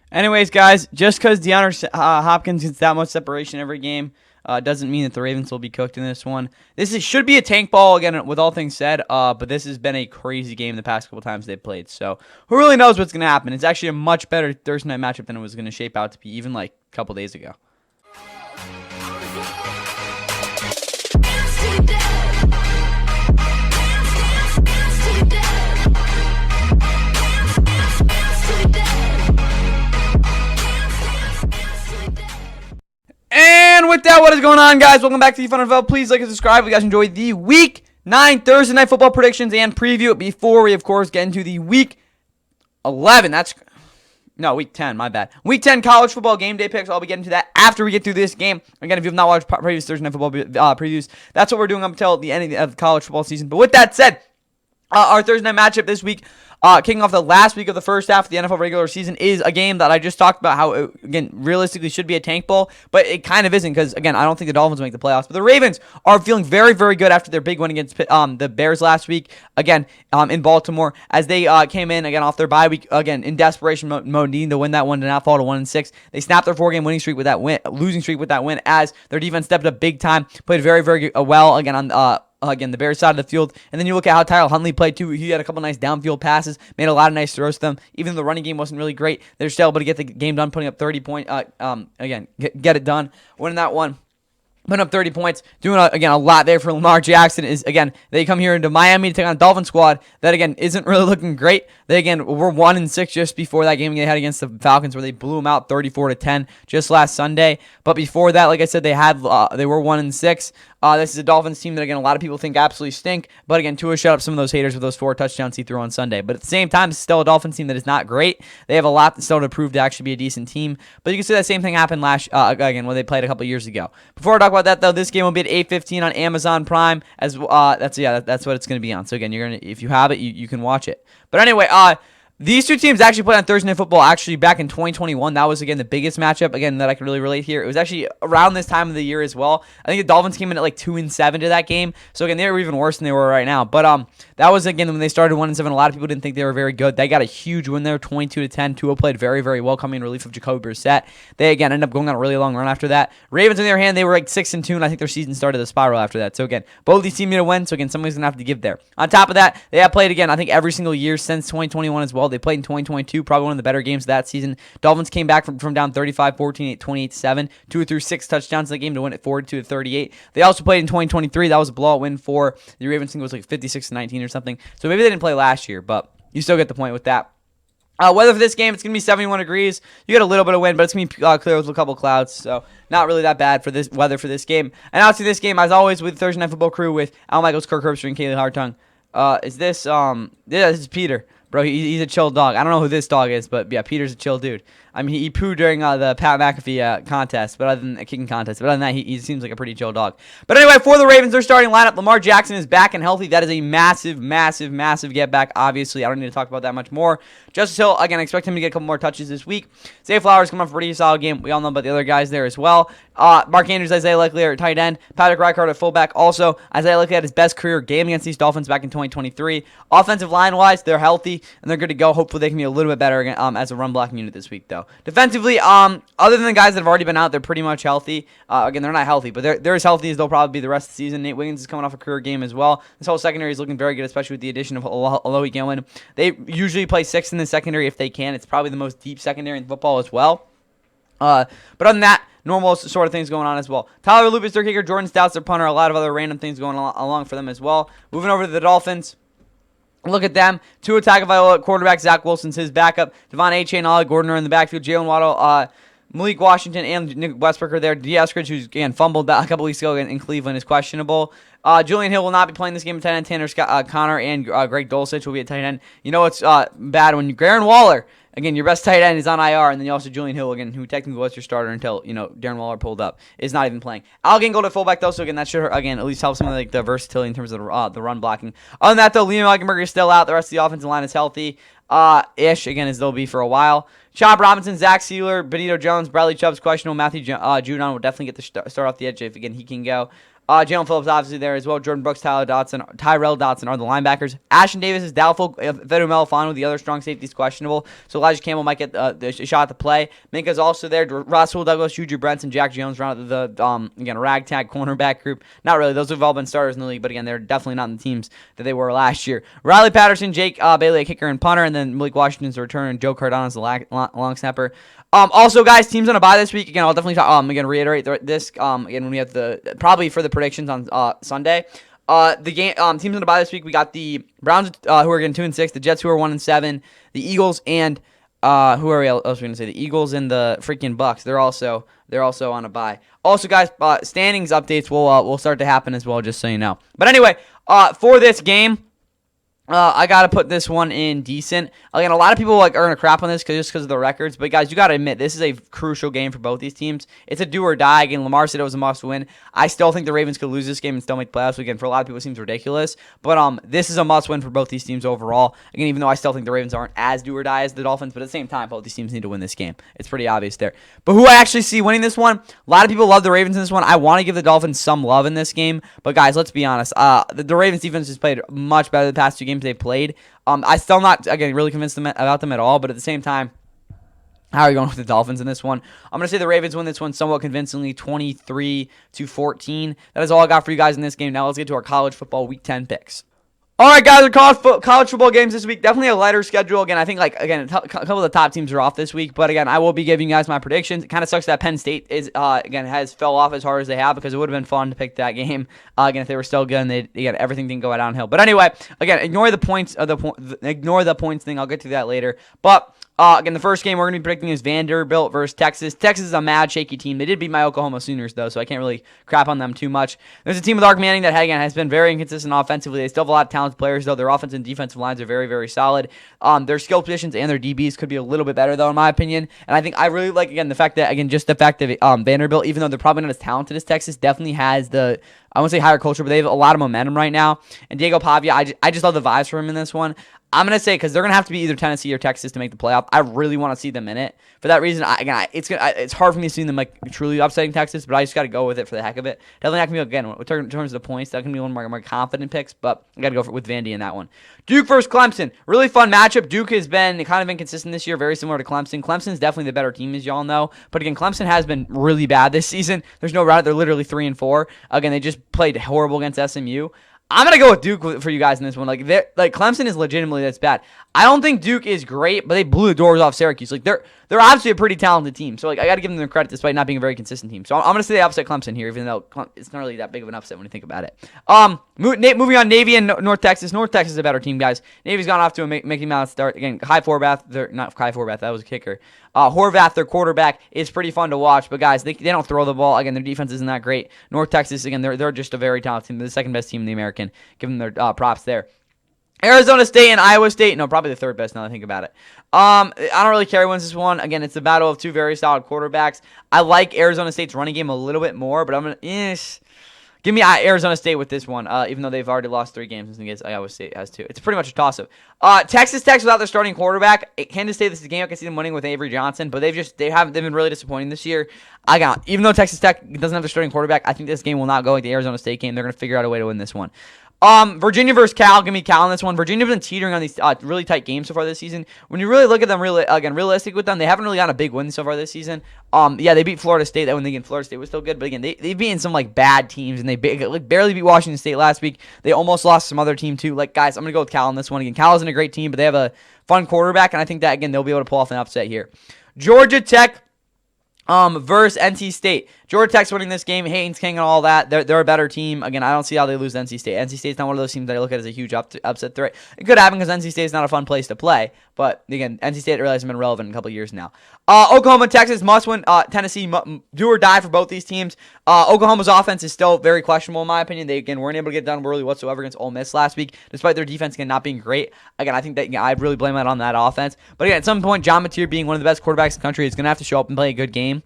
Anyways, guys, just because DeAndre Hopkins gets that much separation every game doesn't mean that the Ravens will be cooked in this one. Should be a tank ball, again, with all things said, but this has been a crazy game the past couple times they've played. So who really knows what's going to happen? It's actually a much better Thursday night matchup than it was going to shape out to be even like a couple days ago. And with that, what is going on, guys? Welcome back to the Fun NFL. Please like and subscribe if you guys enjoyed the Week 9 Thursday Night Football predictions and preview before we, of course, get into the Week 11. Week 10, my bad. Week 10 college football game day picks. I'll be getting to that after we get through this game. Again, if you have not watched previous Thursday Night Football previews, that's what we're doing up until the end of the college football season. But with that said, our Thursday night matchup this week, kicking off the last week of the first half of the NFL regular season, is a game that I just talked about how it, again, realistically should be a tank bowl, but it kind of isn't because, again, I don't think the Dolphins will make the playoffs. But the Ravens are feeling very, very good after their big win against the Bears last week, again, in Baltimore, as they came in, again, off their bye week, again, in desperation mode, needing to win that one to not fall to 1-6. They snapped their 4-game losing streak with that win, as their defense stepped up big time, played very, very well, again, on again, the Bears side of the field. And then you look at how Tyler Huntley played too. He had a couple nice downfield passes, made a lot of nice throws to them. Even though the running game wasn't really great, they're still able to get the game done, putting up 30 points. Again, get it done, winning that one. Putting up 30 points, doing, again, a lot there for Lamar Jackson. Is again, they come here into Miami to take on a Dolphin squad that, again, isn't really looking great. They, again, were 1-6 just before that game they had against the Falcons, where they blew them out 34-10 just last Sunday. But before that, like I said, they were 1-6. This is a Dolphins team that, again, a lot of people think absolutely stink. But, again, Tua shut up some of those haters with those 4 touchdowns he threw on Sunday. But at the same time, it's still a Dolphins team that is not great. They have a lot still to prove to actually be a decent team. But you can see that same thing happened again, when they played a couple years ago. Before I talk about that, though, this game will be at 8:15 on Amazon Prime. That's what it's going to be on. So, again, if you have it, you can watch it. But anyway, these two teams actually played on Thursday Night Football actually back in 2021. That was, again, the biggest matchup, again, that I can really relate here. It was actually around this time of the year as well. I think the Dolphins came in at like 2-7 to that game. So, again, they were even worse than they were right now. But that was, again, when they started 1-7. A lot of people didn't think they were very good. They got a huge win there, 22-10. Tua played very, very well, coming in relief of Jacoby Brissett. They, again, ended up going on a really long run after that. Ravens, on the other hand, they were like 6-2, and I think their season started a spiral after that. So, again, both these teams need to win. So, again, somebody's going to have to give there. On top of that, they have played, again, I think every single year since 2021 as well. They played in 2022. Probably one of the better games of that season. Dolphins came back from down 35-14 28-7. Tua threw 6 touchdowns in the game to win it 42-38. They also played in 2023. That was a blowout win for the Ravens. I think it was like 56-19 or something. So maybe they didn't play last year, but you still get the point with that. Weather for this game, it's going to be 71 degrees. You get a little bit of wind, but it's going to be clear with a couple clouds, so not really that bad for this weather for this game. And out to this game, as always, with Thursday Night Football crew with Al Michaels, Kirk Herbstreit, and Kaylee Hartung. This is Peter. Bro, he's a chill dog. I don't know who this dog is, but yeah, Peter's a chill dude. I mean, he pooed during the Pat McAfee contest, but other than the kicking contest. But other than that, he seems like a pretty chill dog. But anyway, for the Ravens, their starting lineup, Lamar Jackson is back and healthy. That is a massive, massive, massive get back. Obviously, I don't need to talk about that much more. Justice Hill, again, I expect him to get a couple more touches this week. Zay Flowers coming off a pretty solid game. We all know about the other guys there as well. Mark Andrews, Isaiah Likely at tight end. Patrick Reichard at fullback. Also, Isaiah Likely had his best career game against these Dolphins back in 2023. Offensive line-wise, they're healthy, and they're good to go. Hopefully, they can be a little bit better as a run-blocking unit this week, though. Defensively, other than the guys that have already been out, they're pretty much healthy. Again, they're not healthy, but they're as healthy as they'll probably be the rest of the season. Nate Wiggins is coming off a career game as well. This whole secondary is looking very good, especially with the addition of Alohi Gilman. They usually play 6th in the secondary if they can. It's probably the most deep secondary in football as well. But other than that, normal sort of things going on as well. Tyler Lupus, their kicker. Jordan Stout's their punter. A lot of other random things going along for them as well. Moving over to the Dolphins. Look at them. Tua Tagovailoa at quarterback. Zach Wilson's his backup. Devon Achane, Ollie Gordon are in the backfield. Jalen Waddle, Malik Washington, and Nick Westbrook are there. D. Eskridge, who's, again, fumbled a couple weeks ago in Cleveland, is questionable. Julian Hill will not be playing this game at tight end. Tanner Connor and Greg Dulcich will be at tight end. You know what's bad when Darren Waller, again, your best tight end is on IR, and then you also Julian Hill, again, who technically was your starter until, Darren Waller pulled up, is not even playing. Al Gangold at fullback, though, so again, that should, again, at least help some of the versatility in terms of the run blocking. Other than that, though, Liam Eichenberger is still out. The rest of the offensive line is healthy. Again, as they'll be for a while. Chop Robinson, Zach Sealer, Benito Jones, Bradley Chubb's questionable. Matthew Judon will definitely get the start off the edge if, again, he can go. Jalen Phillips obviously there as well. Jordan Brooks, Tyrell Dotson are the linebackers. Ashton Davis is doubtful. Fedu Melifano, the other strong safety, is questionable. So Elijah Campbell might get the shot to play. Minka's also there. Russell Douglas, Juju Brents, and Jack Jones round out the again ragtag cornerback group. Not really. Those have all been starters in the league, but again, they're definitely not in the teams that they were last year. Riley Patterson, Jake Bailey, a kicker and punter, and then Malik Washington's the returner, and Joe Cardano's the long snapper. Also, guys, teams on a bye this week. Again, I'll definitely talk. I'm gonna reiterate this. Again, when we have probably for the predictions on Sunday. The game teams on a bye this week. We got the Browns who are getting 2-6, the Jets who are 1-7, the Eagles and who are we else gonna say? The Eagles and the freaking Bucks. They're also on a bye. Also, guys, standings updates will start to happen as well, just so you know. But anyway, for this game. I gotta put this one in decent. Again, a lot of people are gonna crap on this just because of the records. But guys, you gotta admit this is a crucial game for both these teams. It's a do or die. Again, Lamar said it was a must win. I still think the Ravens could lose this game and still make the playoffs. Again, for a lot of people, it seems ridiculous. But this is a must win for both these teams overall. Again, even though I still think the Ravens aren't as do or die as the Dolphins, but at the same time, both these teams need to win this game. It's pretty obvious there. But who I actually see winning this one? A lot of people love the Ravens in this one. I want to give the Dolphins some love in this game. But guys, let's be honest. The Ravens defense has played much better the past 2 games they've played. I still not, again, really convinced about them at all, but at the same time, how are you going with the Dolphins in this one? I'm going to say the Ravens win this one somewhat convincingly, 23-14. That is all I got for you guys in this game. Now let's get to our college football Week 10 picks. All right, guys, our college football games this week. Definitely a lighter schedule. Again, I think, a couple of the top teams are off this week. But, again, I will be giving you guys my predictions. It kind of sucks that Penn State has fell off as hard as they have because it would have been fun to pick that game. Again, if they were still good and everything didn't go downhill. But anyway, again, ignore the points thing. I'll get to that later. But again, the first game we're going to be predicting is Vanderbilt versus Texas. Texas is a mad, shaky team. They did beat my Oklahoma Sooners, though, so I can't really crap on them too much. There's a team with Ark Manning that, again, has been very inconsistent offensively. They still have a lot of talented players, though. Their offensive and defensive lines are very, very solid. Their skill positions and their DBs could be a little bit better, though, in my opinion. And I think I really like, again, the fact that Vanderbilt, even though they're probably not as talented as Texas, definitely has I won't say higher culture, but they have a lot of momentum right now. And Diego Pavia, I just love the vibes from him in this one. I'm going to say, because they're going to have to be either Tennessee or Texas to make the playoff, I really want to see them in it. For that reason, it's hard for me to see them truly upsetting Texas, but I just got to go with it for the heck of it. Definitely not going to be, again, in terms of the points, that's going to be one of my more confident picks, but I got to go with Vandy in that one. Duke versus Clemson. Really fun matchup. Duke has been kind of inconsistent this year, very similar to Clemson. Clemson's definitely the better team, as y'all know. But again, Clemson has been really bad this season. There's no route. They're literally 3-4. Again, they just played horrible against SMU. I'm going to go with Duke for you guys in this one. Clemson is legitimately that's bad. I don't think Duke is great, but they blew the doors off Syracuse. They're obviously a pretty talented team. So I got to give them their credit despite not being a very consistent team. So I'm going to say they upset Clemson here, even though it's not really that big of an upset when you think about it. Moving on, Navy and North Texas. North Texas is a better team, guys. Navy's gone off to a Mickey Mouse start. Again, Kai Forbath, not Kai Forbath, that was a kicker. Horvath, their quarterback, is pretty fun to watch. But, guys, they don't throw the ball. Again, their defense isn't that great. North Texas, again, they're just a very talented team. They're the second best team in the American. Give them their props there. Arizona State and Iowa State. No, probably the third best now that I think about it. I don't really care who wins this one. Again, it's a battle of two very solid quarterbacks. I like Arizona State's running game a little bit more, but I'm going to... Give me Arizona State with this one, even though they've already lost 3 games against Iowa State has 2. It's pretty much a toss-up. Texas Tech without their starting quarterback. Kansas State, this is a game I can see them winning with Avery Johnson, but they've been really disappointing this year. Even though Texas Tech doesn't have their starting quarterback, I think this game will not go like the Arizona State game. They're going to figure out a way to win this one. Virginia versus Cal. Give me Cal in this one. Virginia's been teetering on these really tight games so far this season. When you really look at them, realistic with them, they haven't really gotten a big win so far this season. They beat Florida State. That when Florida State was still good, but again, they've beaten some bad teams, and they barely beat Washington State last week. They almost lost some other team too. Guys, I'm gonna go with Cal in this one. Again, Cal isn't a great team, but they have a fun quarterback, and I think that again they'll be able to pull off an upset here. Georgia Tech. Versus NC State. Georgia Tech's winning this game. Haynes King and all that. They're a better team. Again, I don't see how they lose NC State. NC State's not one of those teams that I look at as a huge upset threat. It could happen because NC State's not a fun place to play. But again, NC State really hasn't been relevant in a couple of years now. Oklahoma, Texas must win. Tennessee do or die for both these teams. Oklahoma's offense is still very questionable in my opinion. They again weren't able to get done early whatsoever against Ole Miss last week, despite their defense again not being great. Again, I think that I really blame that on that offense. But again, at some point, John Mateer being one of the best quarterbacks in the country is going to have to show up and play a good game.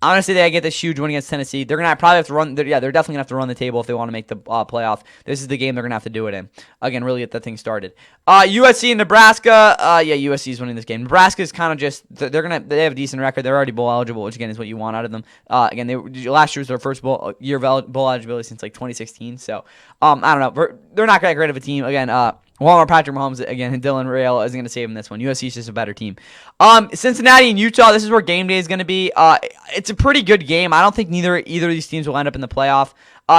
Honestly, they get this huge win against Tennessee. They're gonna probably have to run. They're definitely gonna have to run the table if they want to make the playoff. This is the game they're gonna have to do it in. Again, really get that thing started. USC and Nebraska. Yeah, USC is winning this game. Nebraska is kind of just they have a decent record. They're already bowl eligible, which again is what you want out of them. Again, last year was their first year of bowl eligibility since like 2016. So I don't know. They're not that great of a team. Again, Walmart, Patrick Mahomes, again, and Dylan Rail isn't going to save him this one. USC is just a better team. Cincinnati and Utah, this is where game day is going to be. It's a pretty good game. I don't think either of these teams will end up in the playoff.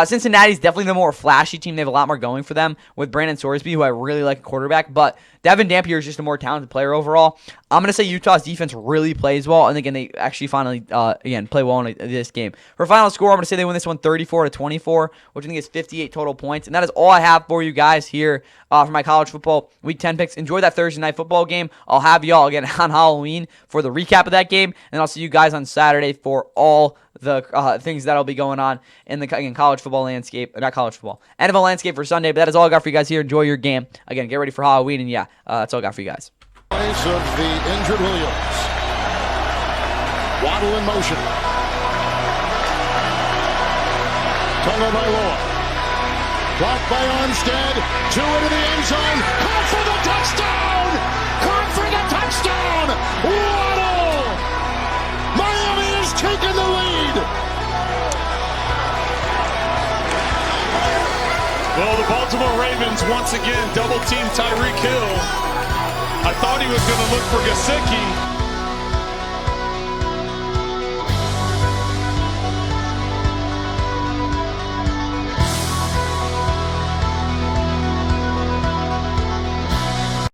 Cincinnati's definitely the more flashy team. They have a lot more going for them with Brandon Sorsby, who I really like a quarterback, but Devin Dampier is just a more talented player overall. I'm going to say Utah's defense really plays well, and again, they actually finally, play well in this game. For final score, I'm going to say they win this one 34-24, which I think is 58 total points, and that is all I have for you guys here for my college football Week 10 picks. Enjoy that Thursday night football game. I'll have y'all again on Halloween for the recap of that game, and I'll see you guys on Saturday for all the things that'll be going on in the college football landscape, not college football, NFL landscape for Sunday. But that is all I got for you guys here. Enjoy your game. Again, get ready for Halloween, and yeah, that's all I got for you guys. Place of the injured Williams. Waddle in motion. Tonga by Loa. Blocked by Armstead. 2 into the end zone. Caught for the touchdown! Caught for the touchdown! Waddle! Miami has taken the lead! Well, the Baltimore Ravens once again double-team Tyreek Hill. I thought he was going to look for Gesicki.